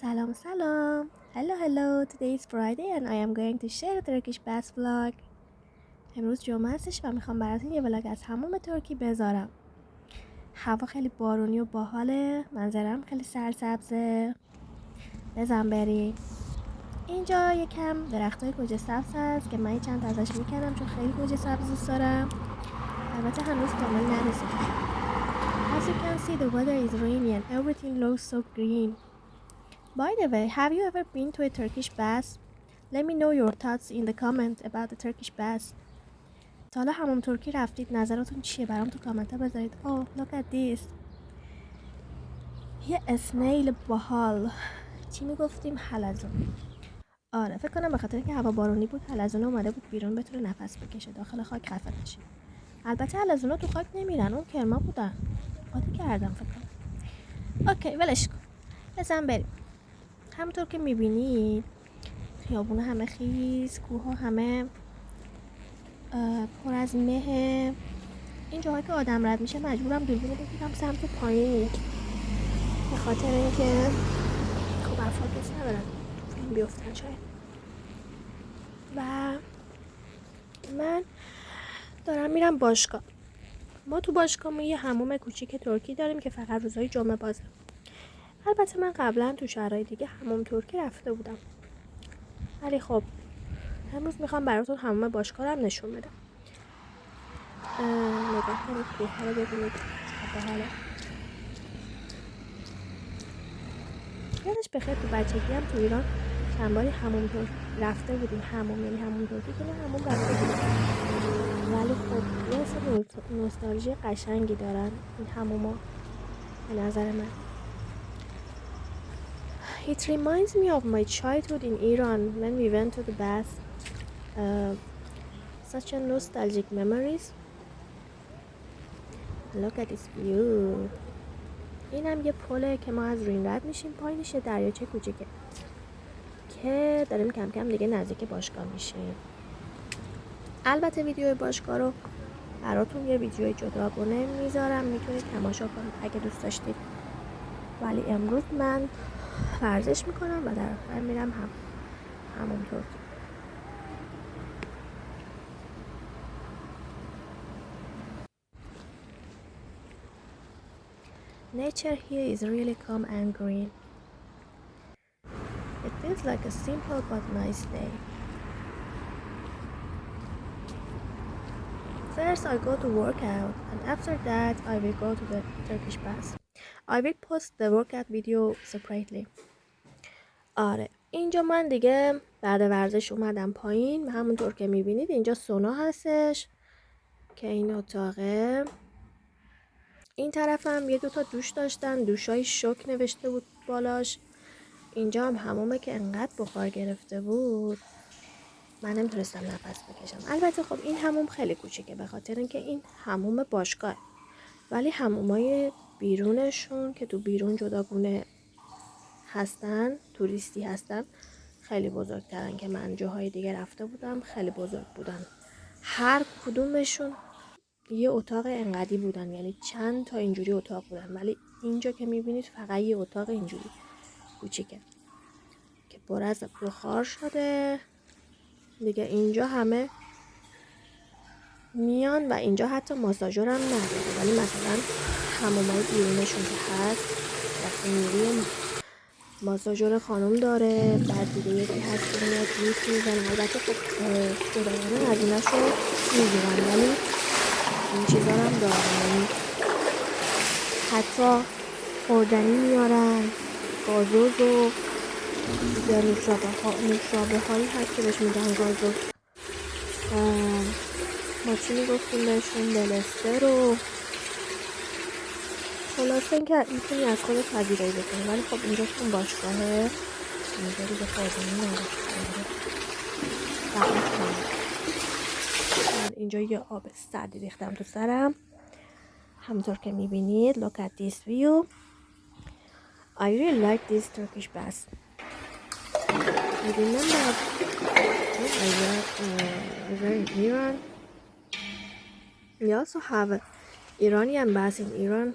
Salam salam. Hello. Today is Friday and I am going to share a Turkish bath vlog. امروز جمعه هستش و میخوام براتون یه ولاگ از حموم ترکی بذارم. هوا خیلی بارونی و باحاله. منظرم خیلی سرسبزه. بزن بریم. اینجا یکم درختای گوجه سبز هست که من چند تا ازش میکنم چون خیلی گوجه سبز دوست دارم. البته هنوز کامل نرسیده. As you can see, the weather is rainy and everything looks so green. By the way, have you ever been to a Turkish bath? Let me know your thoughts in the comment about the Turkish bath. تا حالا حموم ترکی رفتید؟ نظراتون چیه؟ برام تو کامنت ها بذارید. Oh, look at this. یه اسنیل باحال. چی میگفتیم؟ حلزون. آره فکر کنم به خاطر که هوا بارونی بود حلزون اومده بود بیرون بتونه نفس بکشه داخل خاک خفه نشه. البته حلزونا تو خاک نمیرن، اون کرما بودن. قاطی کردم فکر کنم. اوکی ولش کن. بزن بریم. همونطور که میبینید خیابونه همه خیس، کوه ها همه پر از مه. این جاهایی که آدم رد میشه مجبورم دوربین رو بگیرم سمت پایین به خاطر اینکه خب افراد ندارن تو فیلم بیفتن شاید. و من دارم میرم باشگاه. ما تو باشگاه یه حموم کوچیک ترکی داریم که فقط روزهای جمعه بازه. البته من قبلا تو شهرهای دیگه حموم ترکی رفته بودم، ولی خب امروز میخوام براتون حموم باشگاه هم نشون بدم. نگاه کنید کوه ها رو ببینید چقدر باحاله. یادش بخیر تو بچگی هم تو ایران چند باری حموم ترکی رفته بودیم. حموم یعنی حموم ترکی که نه حموم رفته بودیم، ولی خب یه اصلا نوستالژی قشنگی دارن این حموم ها به نظر من. It reminds me of my childhood in Iran when we went to the bath. Such a nostalgic memories. Look at this view. این هم یه پله که ما از روی رد میشیم، پایینش یه دریاچه کوچیکه که داریم کم کم دیگه نزدیک باشگاه میشیم. البته ویدیو باشگاه رو براتون یه ویدیوی جداگانه میذارم، میتونید تماشا کنید اگه دوست داشتید. ولی امروز من ورزش میکنم و در آخر میرم حموم ترکی. Nature here is really calm and green. It feels like a simple but nice day. First I go to work out and after that I will go to the Turkish bath. I will post the workout video separately. آره اینجا من دیگه بعد ورزش اومدم پایین. همونطور که میبینید اینجا سونا هستش که این اتاقه. این طرف هم یه دوتا دوش داشتن، دوشای شوک نوشته بود بالاش. اینجا هم حمومه که انقدر بخار گرفته بود من نمیتونستم نفس بکشم. البته خب این حموم خیلی کوچیکه به خاطر اینکه این حموم باشگاه، ولی حمومای بیرونشون که تو بیرون جداگونه هستن، توریستی هستن، خیلی بزرگترن که من جاهای دیگه رفته بودم خیلی بزرگ بودن. هر کدومشون یه اتاق انقدی بودن، یعنی چند تا اینجوری اتاق بودن، ولی اینجا که میبینید فقط یه اتاق اینجوری کوچیکه که پر از بخار شده دیگه. اینجا همه میان و اینجا حتی ماساژور هم نداره، ولی مثلا حمومای بیرونشون که هست وقتی میریم ماساژور خانم داره، بعد دیگه یکی هست که میاد جوس میزنه. البته خب جداگانه هزینه‌ش رو میگیرن، ولی این چیزا هم دارن، یعنی حتی خوردنی میارن، گازوز و یا نوشابه هایی هست که بهش میگن گازوز. ما چی میگفتیم بهشون؟ دلستر و خلاصه این که میتونی از خودت پذیرایی بکنی، ولی خب اینجا چون باشگاهه اینجا دیگه خوردنی نداره. من اینجا یه آب سردی ریختم تو سرم همونطور که میبینید. Look at this view. I really like this Turkish bath. I remember when I were in Iran. We also have Iranian bath in Iran